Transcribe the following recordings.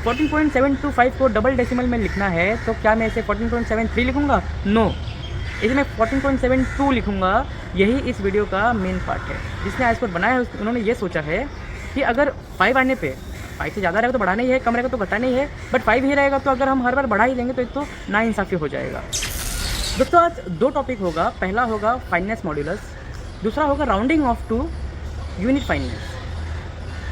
14.725 को double decimal में लिखना है तो क्या मैं इसे 14.73 लिखूंगा? नो, इसे मैं 14.72 लिखूंगा। यही इस वीडियो का मेन पार्ट है। जिसने आइस कोड बनाया है उन्होंने ये सोचा है कि अगर 5 आने पे 5 से ज़्यादा रहेगा तो बढ़ाना ही है, कम रहेगा तो घटाना ही है, बट 5 ही रहेगा तो अगर हम हर बार बढ़ा ही लेंगे तो एक तो नाइंसाफ़ी हो जाएगा। दोस्तों आज 2 टॉपिक होगा। पहला होगा फाइनेंस मॉड्यूलस, दूसरा होगा rounding off to unit fineness.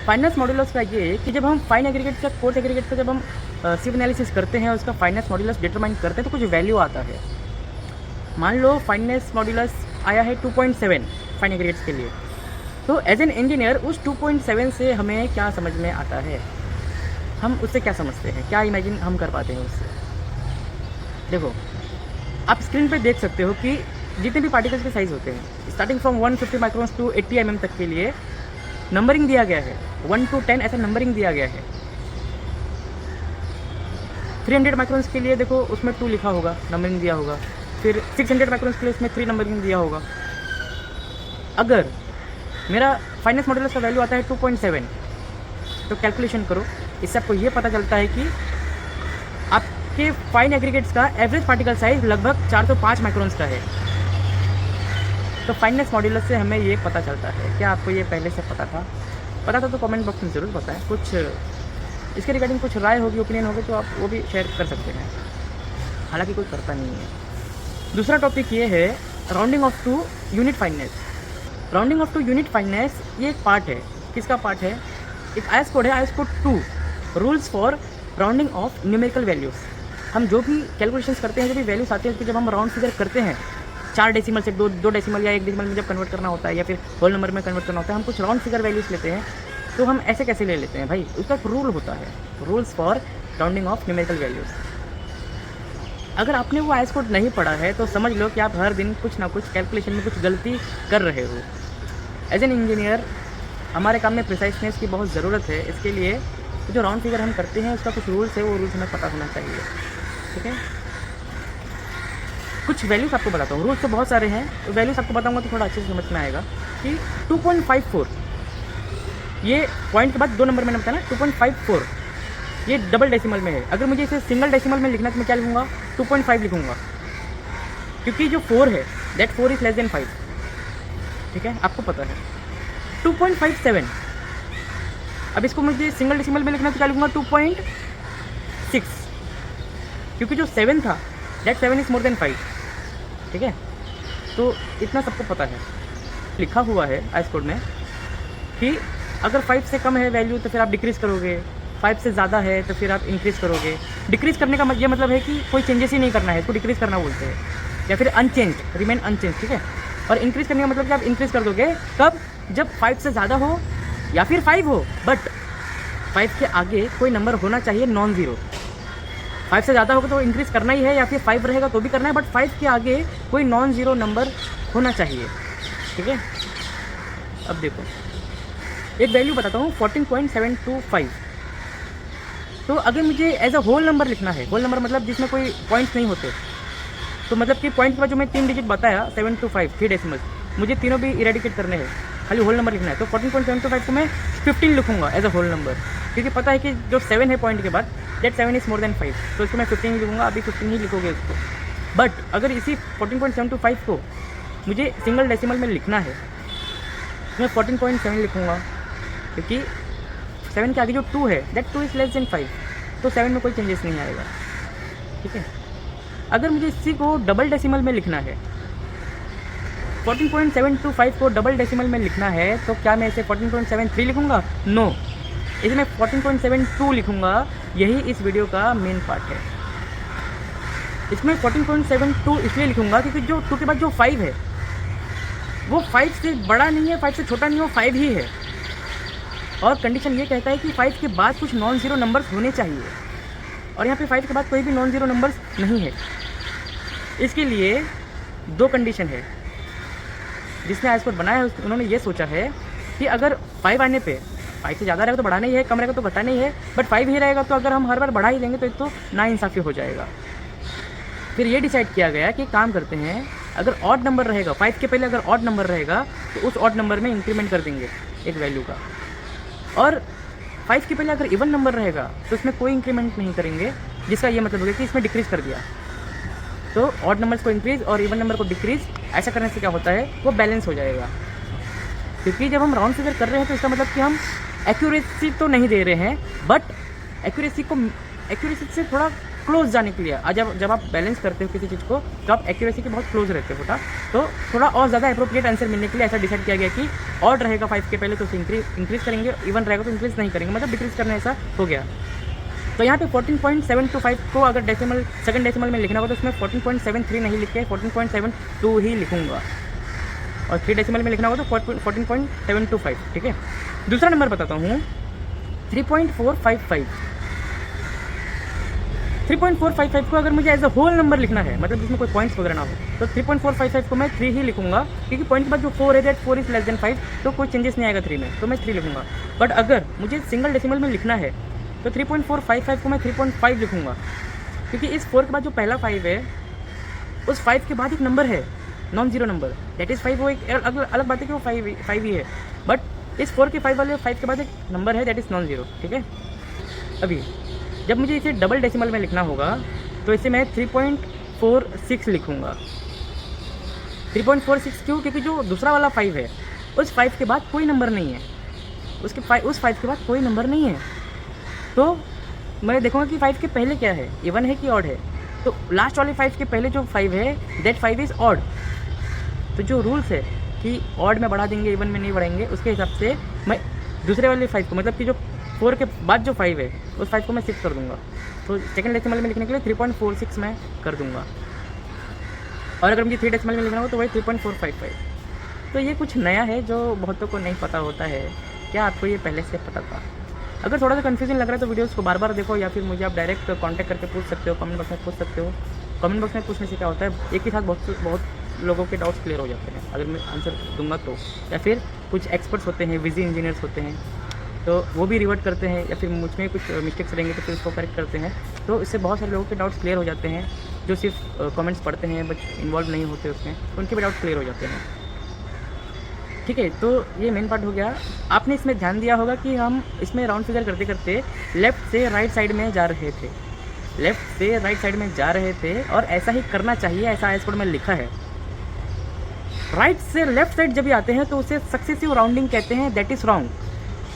Fineness modulus का ये कि जब हम फाइन एग्रीगेट या कोर्स एग्रीगेट का जब हम सिव एनालिसिस करते हैं, उसका फाइनेंस मॉड्यूलस डिटरमाइन करते हैं तो कुछ वैल्यू आता है। मान लो फाइनेंस मॉड्यूलस आया है 2.7 फाइन एग्रीगेट्स के लिए, तो एज एन इंजीनियर उस 2.7 से हमें क्या समझ में आता है, हम उससे क्या समझते हैं, क्या इमेजिन हम कर पाते हैं उससे। देखो आप स्क्रीन पे देख सकते हो कि जितने भी पार्टिकल्स के साइज़ होते हैं starting from 150 microns to 80 mm तक के लिए नंबरिंग दिया गया है। 1 to 10 ऐसा नंबरिंग दिया गया है। 300 माइक्रोन्स के लिए देखो उसमें 2 लिखा होगा, नंबरिंग दिया होगा। फिर 600 माइक्रोन्स के लिए उसमें 3 नंबरिंग दिया होगा। अगर मेरा फाइनेंस मॉड्यूलस का वैल्यू आता है 2.7 तो कैलकुलेशन करो, इससे आपको ये पता चलता है कि आपके फाइन एग्रीगेट्स का एवरेज पार्टिकल साइज लगभग 405 माइक्रोन्स का है। तो फाइनेंस मॉड्यूलस से हमें ये पता चलता है। क्या आपको ये पहले से पता था? पता था तो कमेंट बॉक्स में ज़रूर बताएं। कुछ इसके रिगार्डिंग कुछ राय होगी, ओपिनियन होगी तो आप वो भी शेयर कर सकते हैं, हालांकि कोई करता नहीं है। दूसरा टॉपिक ये है rounding off to unit fineness. Rounding off to unit fineness ये एक पार्ट है। किसका पार्ट है? एक आईएस कोड है, IS code 2, rules for rounding off numerical values. हम जो भी कैलकुलेशंस करते हैं, जो भी वैल्यूज आते हैं उसको जब हम राउंड फिगर करते हैं 4 डेसिमल से 2 डेसिमल या 1 डेसिमल में जब कन्वर्ट करना होता है या फिर होल नंबर में कन्वर्ट करना होता है, हम कुछ राउंड फिगर वैल्यूज़ लेते हैं। तो हम ऐसे कैसे ले लेते हैं भाई? उसका एक रूल होता है, rules for rounding off numerical values. अगर आपने वो आईएस कोड नहीं पढ़ा है तो समझ लो कि आप हर दिन कुछ ना कुछ कैलकुलेशन में कुछ गलती कर रहे हो। एज एन इंजीनियर हमारे काम में प्रिसाइसनेस की बहुत ज़रूरत है। इसके लिए जो राउंड फिगर हम करते हैं उसका कुछ रूल्स है, वो रूल्स हमें पता होना चाहिए। ठीक है, कुछ वैल्यूज़ आपको बताता हूँ। रूल्स तो बहुत सारे हैं, तो वैल्यूज़ आपको बताऊँगा तो थोड़ा अच्छे से समझ में आएगा कि 2.54 ये पॉइंट के बाद 2 नंबर मैंने बताया ना, 2.54 ये डबल डेसिमल में है। अगर मुझे इसे सिंगल डेसिमल में लिखना है तो मैं क्या लिखूँगा? 2.5 लिखूँगा, क्योंकि जो 4 है दैट 4 इज़ लेस देन 5। ठीक है, आपको पता है। 2.57 अब इसको मुझे सिंगल डेसिमल में लिखना है तो क्या लिखूँगा? 2.6, क्योंकि जो 7 था दैट 7 इज़ मोर देन 5। ठीक है, तो इतना सबको पता है। लिखा हुआ है आईएस कोड में कि अगर 5 से कम है वैल्यू तो फिर आप डिक्रीज़ करोगे, 5 से ज़्यादा है तो फिर आप इंक्रीज़ करोगे। डिक्रीज़ करने का ये मतलब है कि कोई चेंजेस ही नहीं करना है, इसको डिक्रीज़ करना बोलते हैं, या फिर अनचेंज, रिमेन अनचेंज। ठीक है, और इंक्रीज़ करने का मतलब कि आप इंक्रीज़ कर दोगे कब? जब 5 से ज़्यादा हो या फिर 5 हो, बट 5 के आगे कोई नंबर होना चाहिए नॉन ज़ीरो। 5 से ज़्यादा होगा तो इंक्रीज़ करना ही है, या फिर 5 रहेगा तो भी करना है, बट 5 के आगे कोई नॉन ज़ीरो नंबर होना चाहिए। ठीक है, अब देखो एक वैल्यू बताता हूँ 14.725। तो अगर मुझे एज अ होल नंबर लिखना है, होल नंबर मतलब जिसमें कोई पॉइंट्स नहीं होते, तो मतलब कि पॉइंट के बाद जो मैं 3 डिजिट बताया 7 to 5 3 डेसिमल, मुझे तीनों भी इरेडिकेट करने हैं, खाली होल नंबर लिखना है। तो 14.725 को मैं 15 लिखूँगा एज अ होल नंबर, क्योंकि पता है कि जो 7 है पॉइंट के बाद दैट 7 इज़ मोर देन 5, तो इसको मैं 15 ही लिखूँगा। अभी 15 ही लिखोगे उसको। बट अगर इसी 14.725 को मुझे सिंगल डेसिमल में लिखना है तो मैं 14.7 लिखूँगा, क्योंकि 7 के आगे जो 2 है दैट 2 इज़ लेस देन 5, तो 7 में कोई चेंजेस नहीं आएगा। ठीक है, अगर मुझे इसी को डबल डेसिमल में लिखना है, 14.725 को डबल डेसिमल में लिखना है तो क्या मैं इसे 14.73 लिखूँगा? नो, इसे मैं 14.72 लिखूँगा। यही इस वीडियो का मेन पार्ट है। इसमें 14.72 इसलिए लिखूँगा क्योंकि जो 2 के बाद जो 5 है वो 5 से बड़ा नहीं है, 5 से छोटा नहीं है, वो 5 ही है। और कंडीशन ये कहता है कि 5 के बाद कुछ नॉन ज़ीरो नंबर्स होने चाहिए, और यहाँ पे 5 के बाद कोई भी नॉन ज़ीरो नंबर्स नहीं है। इसके लिए 2 कंडीशन है। जिसने आईएस कोड बनाया है उन्होंने ये सोचा है कि अगर 5 आने पे 5 से ज़्यादा रहेगा तो बढ़ाना ही है, कम रहेगा तो घटाना ही है, बट 5 ही रहेगा तो अगर हम हर बार बढ़ा ही लेंगे तो एक तो नाइंसाफ़ी हो जाएगा। फिर ये डिसाइड किया गया कि काम करते हैं, अगर ऑड नंबर रहेगा 5 के पहले, अगर ऑड नंबर रहेगा तो उस ऑड नंबर में इंक्रीमेंट कर देंगे एक वैल्यू का, और 5 के पहले अगर इवन नंबर रहेगा तो इसमें कोई इंक्रीमेंट नहीं करेंगे, जिसका ये मतलब हो गया कि इसमें डिक्रीज़ कर दिया। तो ऑड नंबर्स को इंक्रीज़ और इवन नंबर को डिक्रीज़, ऐसा करने से क्या होता है, वो बैलेंस हो जाएगा। क्योंकि जब हम राउंड फिगर कर रहे हैं तो इसका मतलब कि हम एक्यूरेसी तो नहीं दे रहे हैं, बट एक्यूरेसी से थोड़ा क्लोज जाने के लिए। जब आप बैलेंस करते हो किसी चीज़ को तो आप एक्यूरेसी के बहुत क्लोज रहते हो बेटा, तो थोड़ा और ज़्यादा अप्रोप्रिएट आंसर मिलने के लिए ऐसा डिसाइड किया गया कि ऑड रहेगा 5 के पहले तो उसे इंक्रीज़ करेंगे, इवन रहेगा तो इंक्रीज़ नहीं करेंगे, मतलब डिक्रीज़ करना, ऐसा हो गया। तो यहाँ पे 14.725 को अगर सेकंड डेसिमल में लिखना होगा तो उसमें 14.73 नहीं लिख के 14.72 ही लिखूँगा, और 3 डेसिमल में लिखना होगा तो 14.725, ठीक है। दूसरा नंबर बताता हूँ 3.455। 3.455 को अगर मुझे एज अ होल नंबर लिखना है, मतलब जिसमें कोई पॉइंट्स वगैरह ना हो, तो 3.455 को मैं 3 ही लिखूंगा, क्योंकि पॉइंट के बाद जो 4 है, दैट 4 इज लेस देन 5, तो कोई चेंजेस नहीं आएगा 3 में, तो मैं 3 लिखूंगा। बट अगर मुझे सिंगल डेसिमल में लिखना है तो 3.455 को मैं 3.5 लिखूंगा, क्योंकि इस 4 के बाद जो पहला 5 है, उस 5 के बाद एक नंबर है non zero number, that is 5। वो एक अलग बात है कि वो 5 ही है, बट इस 4 के 5 वाले 5 के बाद एक नंबर है दैट इज़ नॉन जीरो, ठीक है। अभी जब मुझे इसे डबल डेसिमल में लिखना होगा तो इसे मैं 3.46 लिखूँगा। 3.46 क्यों? क्योंकि जो दूसरा वाला 5 है, उस 5 के बाद कोई नंबर नहीं है, उस 5 के बाद कोई नंबर नहीं है, तो मैं देखूँगा कि 5 के पहले क्या है, इवन है कि ऑड है। तो लास्ट वाले 5 के पहले जो 5 है, दैट 5 इज़ ऑड। तो जो रूल्स है कि ऑड में बढ़ा देंगे, इवन में नहीं बढ़ाएंगे, उसके हिसाब से मैं दूसरे वाले 5 को, मतलब कि जो 4 के बाद जो 5 है, उस 5 को मैं 6 कर दूंगा। तो सेकंड डेसिमल में लिखने के लिए 3.46 मैं कर दूंगा, और अगर मुझे 3 डेसिमल में लिखना हो तो वही 3.455। तो ये कुछ नया है जो बहुतों को नहीं पता होता है। क्या आपको ये पहले से पता था? अगर थोड़ा सा कन्फ्यूजन लग रहा है तो वीडियोज़ को बार बार देखो, या फिर मुझे आप डायरेक्ट कॉन्टैक्ट करके पूछ सकते हो, कमेंट बॉक्स में पूछ सकते हो। कमेंट बॉक्स में पूछने से क्या होता है, एक ही साथ बहुत लोगों के डाउट्स क्लियर हो जाते हैं अगर मैं आंसर दूंगा तो, या फिर कुछ एक्सपर्ट्स होते हैं, विजी इंजीनियर्स होते हैं, तो वो भी रिवर्ट करते हैं, या फिर मुझ में कुछ मिस्टेक्स रहेंगे तो फिर उसको करेक्ट करते हैं। तो इससे बहुत सारे लोगों के डाउट्स क्लियर हो जाते हैं, जो सिर्फ कमेंट्स पढ़ते हैं बट इन्वॉल्व नहीं होते उसमें, तो उनके भी डाउट्स क्लियर हो जाते हैं, ठीक है। तो ये मेन पार्ट हो गया। आपने इसमें ध्यान दिया होगा कि हम इसमें राउंड फिगर करते करते लेफ़्ट से राइट साइड में जा रहे थे, और ऐसा ही करना चाहिए, ऐसा आईएस कोड में लिखा है। राइट से लेफ्ट साइड जब भी आते हैं तो उसे सक्सेसिव राउंडिंग कहते हैं, दैट इज़ रॉन्ग।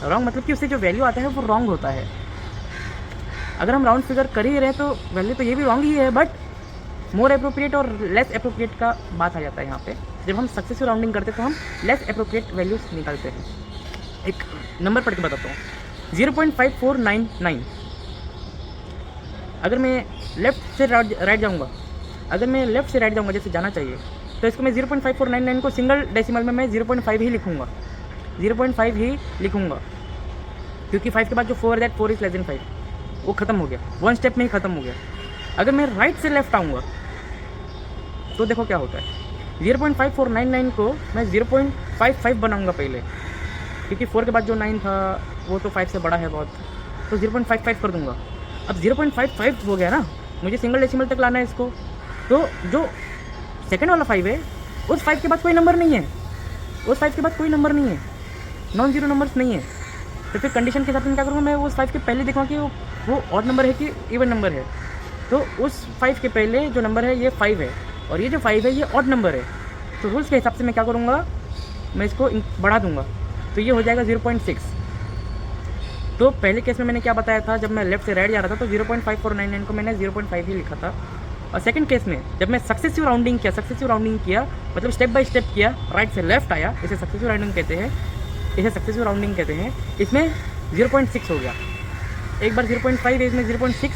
रॉन्ग मतलब कि उससे जो वैल्यू आता है वो रॉन्ग होता है। अगर हम राउंड फिगर कर ही रहे हैं तो वैल्यू तो ये भी रॉन्ग ही है, बट मोर अप्रोप्रिएट और लेस अप्रोप्रिएट का बात आ जाता है यहाँ पे। जब हम सक्सेसिव राउंडिंग करते हैं तो हम लेस अप्रोप्रिएट वैल्यूज निकालते हैं। एक नंबर पढ़ के बताता हूँ, 0.5499। अगर मैं लेफ़्ट से राइट जाऊँगा, जैसे जाना चाहिए, तो इसको मैं 0.5499 को सिंगल डेसिमल में मैं 0.5 ही लिखूँगा, 0.5 ही लिखूँगा, क्योंकि 5 के बाद जो 4 है, दैट 4 इज़ लेस देन 5, वो ख़त्म हो गया, 1 स्टेप में ही ख़त्म हो गया। अगर मैं राइट से लेफ्ट आऊँगा तो देखो क्या होता है, 0.5499 को मैं 0.55 बनाऊँगा पहले, क्योंकि 4 के बाद जो 9 था वो तो 5 से बड़ा है बहुत, तो 0.55 कर दूँगा। अब 0.55 हो गया ना, मुझे सिंगल डेसिमल तक लाना है इसको, तो जो सेकंड वाला 5 है, उस 5 के बाद कोई नंबर नहीं है, नॉन जीरो नंबर्स नहीं है। तो फिर कंडीशन के हिसाब से क्या करूँगा, मैं उस 5 के पहले देखूँगा कि वो ऑड नंबर है कि इवन नंबर है। तो उस 5 के पहले जो नंबर है ये 5 है, और ये जो 5 है ये ऑड नंबर है। तो रूल्स के हिसाब से मैं क्या करूँगा, मैं इसको बढ़ा दूँगा, तो ये हो जाएगा 0.6। तो पहले केस में मैंने क्या बताया था, जब मैं लेफ्ट से राइट जा रहा था तो 0.5499 को मैंने 0.5 ही लिखा था। और सेकंड केस में जब मैं सक्सेसिव राउंडिंग किया मतलब स्टेप बाय स्टेप किया, राइट से लेफ्ट आया, इसे सक्सेसिव राउंडिंग कहते हैं, इसमें 0.6 हो गया। एक बार 0.5 है, इसमें 0.6,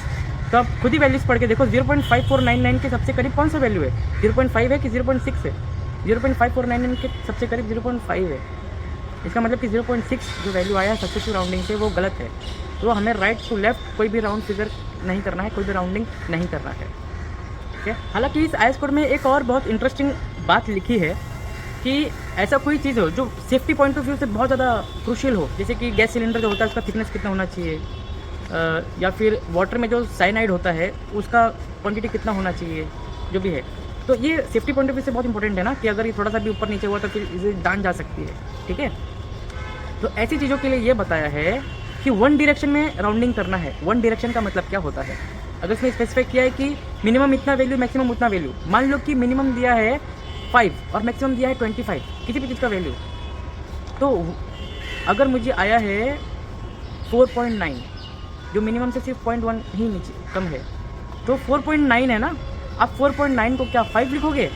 तो आप खुद ही वैल्यूज़ पढ़ के देखो 0.5499 के सबसे करीब कौन सा वैल्यू है, 0.5 है कि 0.6 है। 0.5499 के सबसे करीब 0.5 है, इसका मतलब कि 0.6 जो वैल्यू आया सक्सेसिव राउंडिंग से वो गलत है। तो हमें राइट टू लेफ्ट कोई भी राउंड फिगर नहीं करना है, कोई भी राउंडिंग नहीं करना है, ठीक है। हालांकि इस आईएस कोड में एक और बहुत इंटरेस्टिंग बात लिखी है कि ऐसा कोई चीज़ हो जो सेफ्टी पॉइंट ऑफ व्यू से बहुत ज़्यादा क्रूशियल हो, जैसे कि गैस सिलेंडर जो होता है उसका थिकनेस कितना होना चाहिए, या फिर वाटर में जो साइनाइड होता है उसका क्वांटिटी कितना होना चाहिए, जो भी है। तो ये सेफ्टी पॉइंट ऑफ व्यू से बहुत इंपॉर्टेंट है ना, कि अगर ये थोड़ा सा भी ऊपर नीचे हुआ तो फिर इसे जान जा सकती है, ठीक है। तो ऐसी चीज़ों के लिए ये बताया है कि वन डायरेक्शन में राउंडिंग करना है। वन डायरेक्शन का मतलब क्या होता है, अगर इसमें स्पेसिफाई किया है कि मिनिमम इतना वैल्यू मैक्सिमम उतना वैल्यू, मान लो कि मिनिमम दिया है 5 और मैक्सिमम दिया है 25 किसी भी चीज़ का वैल्यू, तो अगर मुझे आया है 4.9 जो मिनिमम से सिर्फ 0.1 ही नीचे कम है, तो 4.9 है ना, आप 4.9 को क्या 5 लिखोगे?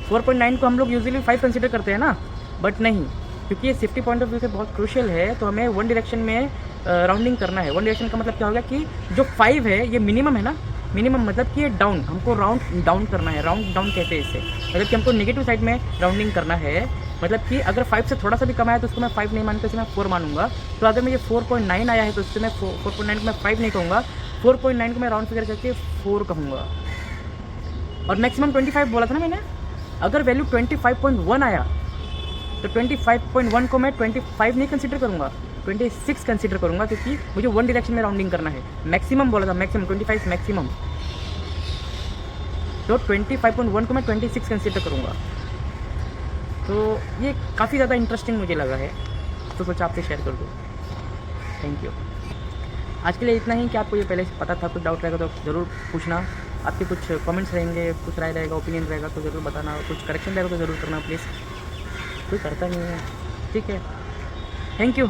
4.9 को हम लोग यूजुअली 5 कंसिडर करते हैं ना, बट नहीं, क्योंकि ये सेफ्टी पॉइंट ऑफ व्यू से बहुत क्रूशियल है, तो हमें वन डायरेक्शन में राउंडिंग करना है। वन डायरेक्शन का मतलब क्या होगा कि जो 5 है ये मिनिमम है ना, मिनिमम मतलब कि ये डाउन, हमको राउंड डाउन करना है, राउंड डाउन कहते हैं इसे, मतलब कि हमको नेगेटिव साइड में राउंडिंग करना है। मतलब कि अगर 5 से थोड़ा सा भी कम आया तो उसको मैं 5 नहीं मानकर इसे मैं 4 मानूंगा। तो अगर मुझे 4.9 आया है तो उससे मैं 4.9 को मैं 5 नहीं कहूँगा, 4.9 को मैं राउंड फिगर करके 4 कहूँगा। और मैक्सिमम 25 बोला था ना मैंने, अगर वैल्यू 25.1 आया तो 25.1 को मैं 25 नहीं कंसीडर करूँगा, 26 कंसीडर करूँगा, क्योंकि मुझे वन डायरेक्शन में राउंडिंग करना है। मैक्सिमम बोला था, मैक्सिमम 25 मैक्सिमम, तो 25.1 को मैं 26 कंसीडर करूँगा। तो ये काफ़ी ज़्यादा इंटरेस्टिंग मुझे लगा है, तो सोचा आपसे शेयर कर दूँ। Thank you. आज के लिए इतना ही। कि आपको ये पहले से पता था, कुछ डाउट रहेगा तो ज़रूर पूछना, आपके कुछ कमेंट्स रहेंगे, कुछ राय रहेगा, ओपिनियन रहेगा तो ज़रूर बताना, कुछ करेक्शन रहेगा तो ज़रूर करना प्लीज़। कोई करता नहीं है, ठीक है। Thank you.